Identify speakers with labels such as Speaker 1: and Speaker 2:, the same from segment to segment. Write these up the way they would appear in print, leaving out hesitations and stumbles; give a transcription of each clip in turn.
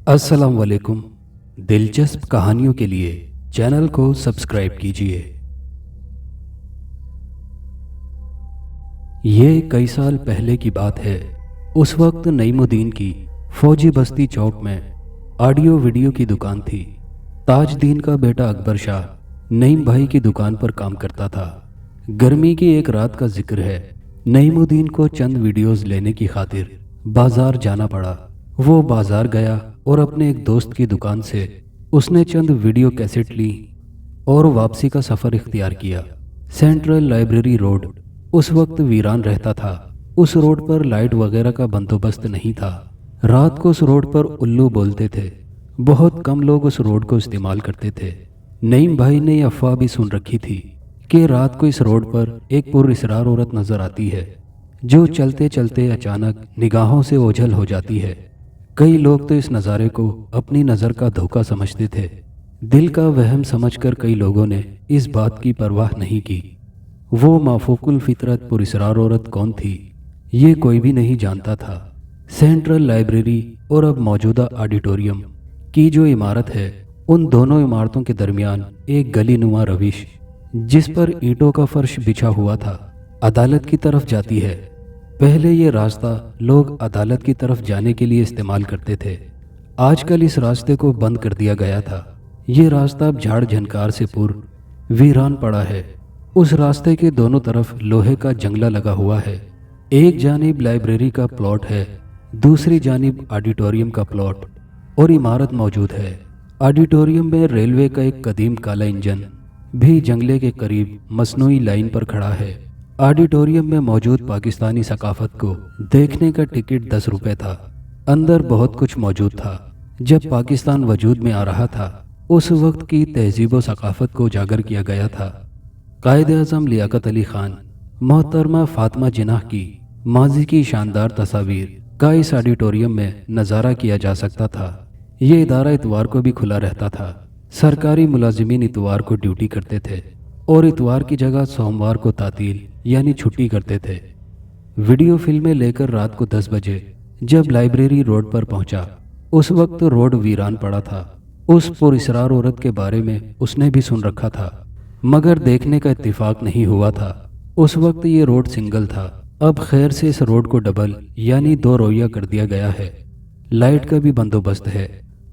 Speaker 1: अस्सलाम वालेकुम। दिलचस्प कहानियों के लिए चैनल को सब्सक्राइब कीजिए। ये कई साल पहले की बात है। उस वक्त नईमुद्दीन की फौजी बस्ती चौक में ऑडियो वीडियो की दुकान थी। ताजदीन का बेटा अकबर शाह नईम भाई की दुकान पर काम करता था। गर्मी की एक रात का जिक्र है। नईमुद्दीन को चंद वीडियोस लेने की खातिर बाजार जाना पड़ा। वो बाजार गया और अपने एक दोस्त की दुकान से उसने चंद वीडियो कैसेट ली और वापसी का सफ़र इख्तियार किया। सेंट्रल लाइब्रेरी रोड उस वक्त वीरान रहता था। उस रोड पर लाइट वगैरह का बंदोबस्त नहीं था। रात को उस रोड पर उल्लू बोलते थे। बहुत कम लोग उस रोड को इस्तेमाल करते थे। नईम भाई ने यह अफवाह भी सुन रखी थी कि रात को इस रोड पर एक पुरइसरार औरत नजर आती है जो चलते चलते अचानक निगाहों से ओझल हो जाती है। कई लोग तो इस नज़ारे को अपनी नज़र का धोखा समझते थे। दिल का वहम समझकर कई लोगों ने इस बात की परवाह नहीं की। वो माफूकुल फितरत पुरइसरार औरत कौन थी, ये कोई भी नहीं जानता था। सेंट्रल लाइब्रेरी और अब मौजूदा ऑडिटोरियम की जो इमारत है, उन दोनों इमारतों के दरमियान एक गली नुमा रविश जिस पर ईंटों का फर्श बिछा हुआ था, अदालत की तरफ जाती है। पहले ये रास्ता लोग अदालत की तरफ जाने के लिए इस्तेमाल करते थे। आजकल इस रास्ते को बंद कर दिया गया था। ये रास्ता अब झाड़ झनकार से पूर्व वीरान पड़ा है। उस रास्ते के दोनों तरफ लोहे का जंगला लगा हुआ है। एक जानिब लाइब्रेरी का प्लॉट है, दूसरी जानिब ऑडिटोरियम का प्लॉट और इमारत मौजूद है। ऑडिटोरियम में रेलवे का एक कदीम काला इंजन भी जंगले के करीब मसनूई लाइन पर खड़ा है। ऑडिटोरियम में मौजूद पाकिस्तानी सकाफत को देखने का टिकट 10 रुपए था। अंदर बहुत कुछ मौजूद था। जब पाकिस्तान वजूद में आ रहा था, उस वक्त की तहजीब व सकाफत को उजागर किया गया था। कायद-ए-आज़म लियाकत अली खान, मोहतरमा फातिमा जिन्नाह की माजी की शानदार तस्वीर का इस ऑडिटोरियम में नज़ारा किया जा सकता था। ये इदारा इतवार को भी खुला रहता था। सरकारी मुलाजिमीन इतवार को ड्यूटी करते थे और इतवार की जगह सोमवार को तातील यानी छुट्टी करते थे। वीडियो फिल्में लेकर रात को 10 बजे जब लाइब्रेरी रोड पर पहुंचा, उस वक्त रोड वीरान पड़ा था। उस पुरइसरार औरत के बारे में उसने भी सुन रखा था, मगर देखने का इत्तेफाक नहीं हुआ था। उस वक्त ये रोड सिंगल था। अब खैर से इस रोड को डबल यानी 2 रोइया कर दिया गया है। लाइट का भी बंदोबस्त है।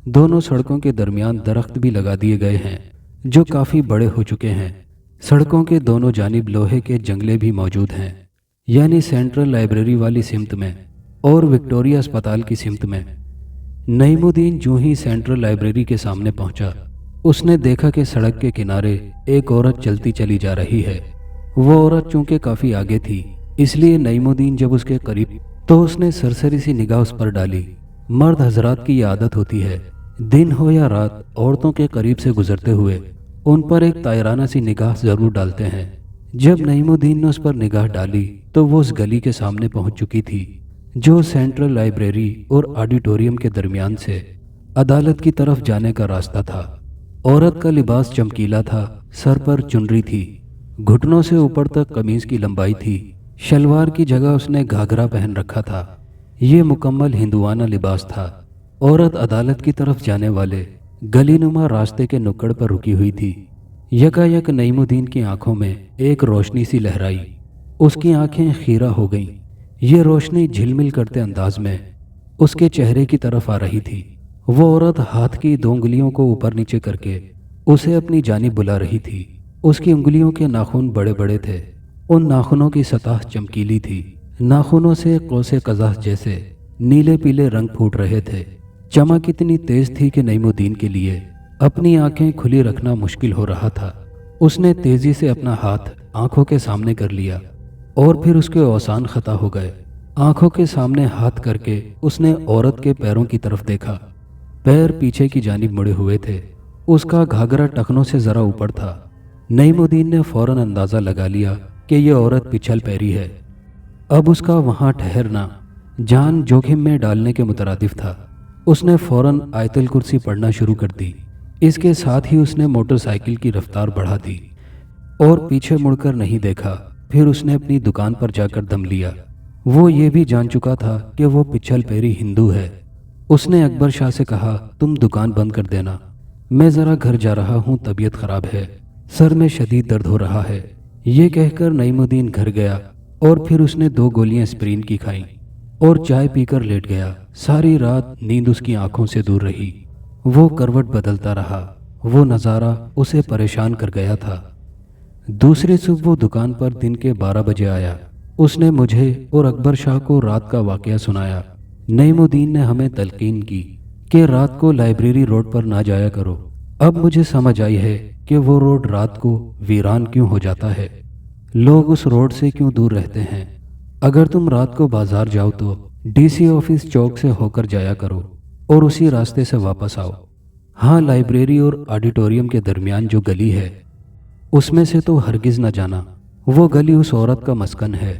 Speaker 1: दोनों सड़कों के दरमियान दरख्त भी लगा दिए गए हैं जो काफ़ी बड़े हो चुके हैं। सड़कों के दोनों जानिब लोहे के जंगले भी मौजूद हैं, यानी सेंट्रल लाइब्रेरी वाली सिमत में और विक्टोरिया अस्पताल की सिमत में। नईमुद्दीन जो ही सेंट्रल लाइब्रेरी के सामने पहुंचा, उसने देखा कि सड़क के किनारे एक औरत चलती चली जा रही है। वो औरत चूंकि काफ़ी आगे थी, इसलिए नईमुद्दीन जब उसके करीब तो उसने सरसरी सी निगाह उस पर डाली। मर्द हजरात की ये आदत होती है, दिन हो या रात, औरतों के करीब से गुजरते हुए उन पर एक तायराना सी निगाह जरूर डालते हैं। जब नईमुद्दीन ने उस पर निगाह डाली तो वो उस गली के सामने पहुंच चुकी थी जो सेंट्रल लाइब्रेरी और ऑडिटोरियम के दरमियान से अदालत की तरफ जाने का रास्ता था। औरत का लिबास चमकीला था, सर पर चुनरी थी, घुटनों से ऊपर तक कमीज की लंबाई थी। शलवार की जगह उसने घाघरा पहन रखा था। ये मुकम्मल हिंदुआना लिबास था। औरत अदालत की तरफ जाने वाले गलीनुमा रास्ते के नुक्कड़ पर रुकी हुई थी। यकायक नईमुद्दीन की आंखों में एक रोशनी सी लहराई। उसकी आंखें खीरा हो गईं। ये रोशनी झिलमिल करते अंदाज में उसके चेहरे की तरफ आ रही थी। वो औरत हाथ की 2 उंगलियों को ऊपर नीचे करके उसे अपनी जानिब बुला रही थी। उसकी उंगलियों के नाखून बड़े बड़े थे। उन नाखूनों की सतह चमकीली थी। नाखूनों से कौसे कज़ाह जैसे नीले पीले रंग फूट रहे थे। चमक इतनी तेज थी कि नईमुद्दीन के लिए अपनी आंखें खुली रखना मुश्किल हो रहा था। उसने तेजी से अपना हाथ आंखों के सामने कर लिया और फिर उसके औसान खता हो गए। आंखों के सामने हाथ करके उसने औरत के पैरों की तरफ देखा। पैर पीछे की जानिब मुड़े हुए थे। उसका घाघरा टखनों से जरा ऊपर था। नईमुद्दीन ने फौरन अंदाजा लगा लिया कि यह औरत पिछल पैरी है। अब उसका वहां ठहरना जान जोखिम में डालने के मुतरादिफ था। उसने फौरन आयतुल कुर्सी पढ़ना शुरू कर दी। इसके साथ ही उसने मोटरसाइकिल की रफ्तार बढ़ा दी और पीछे मुड़कर नहीं देखा। फिर उसने अपनी दुकान पर जाकर दम लिया। वो ये भी जान चुका था कि वो पिछल पैरी हिंदू है اس نے اکبر شاہ سے کہا تم دکان بند کر دینا، میں ذرا گھر جا رہا ہوں، طبیعت خراب ہے، سر میں شدید درد ہو رہا ہے۔ یہ کہہ کر نعیم الدین گھر گیا اور پھر اس نے 2 گولیاں اسپرین کی کھائیں اور چائے پی کر لیٹ گیا۔ ساری رات نیند اس کی آنکھوں سے دور رہی۔ وہ کروٹ بدلتا رہا۔ وہ نظارہ اسے پریشان کر گیا تھا۔ دوسری صبح وہ دکان پر دن کے 12 بجے آیا۔ اس نے مجھے اور اکبر شاہ کو رات کا واقعہ سنایا۔ نعیم الدین نے ہمیں تلقین کی کہ رات کو لائبریری روڈ پر نہ جایا کرو۔ اب مجھے سمجھ آئی ہے کہ وہ روڈ رات کو ویران کیوں ہو جاتا ہے، لوگ اس روڈ سے کیوں دور رہتے ہیں۔ اگر تم رات کو بازار جاؤ تو ڈی سی آفس چوک سے ہو کر جایا کرو اور اسی راستے سے واپس آؤ۔ ہاں، لائبریری اور آڈیٹوریم کے درمیان جو گلی ہے اس میں سے تو ہرگز نہ جانا، وہ گلی اس عورت کا مسکن ہے۔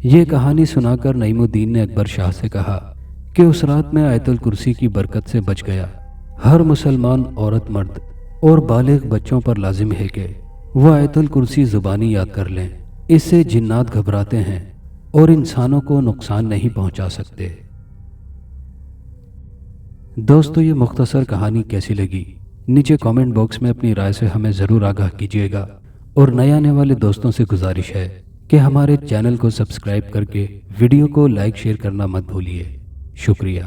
Speaker 1: یہ کہانی سنا کر نعیم الدین نے اکبر شاہ سے کہا کہ اس رات میں آیت الکرسی کی برکت سے بچ گیا۔ ہر مسلمان عورت، مرد اور بالغ بچوں پر لازم ہے کہ وہ آیت الکرسی زبانی یاد کر لیں۔ اس سے جنات گھبراتے ہیں اور انسانوں کو نقصان نہیں پہنچا سکتے۔ دوستو، یہ مختصر کہانی کیسی لگی؟ نیچے کامنٹ باکس میں اپنی رائے سے ہمیں ضرور آگاہ کیجیے گا، اور نئے آنے والے دوستوں سے گزارش ہے کہ ہمارے چینل کو سبسکرائب کر کے ویڈیو کو لائک شیئر کرنا مت بھولیے۔ شکریہ۔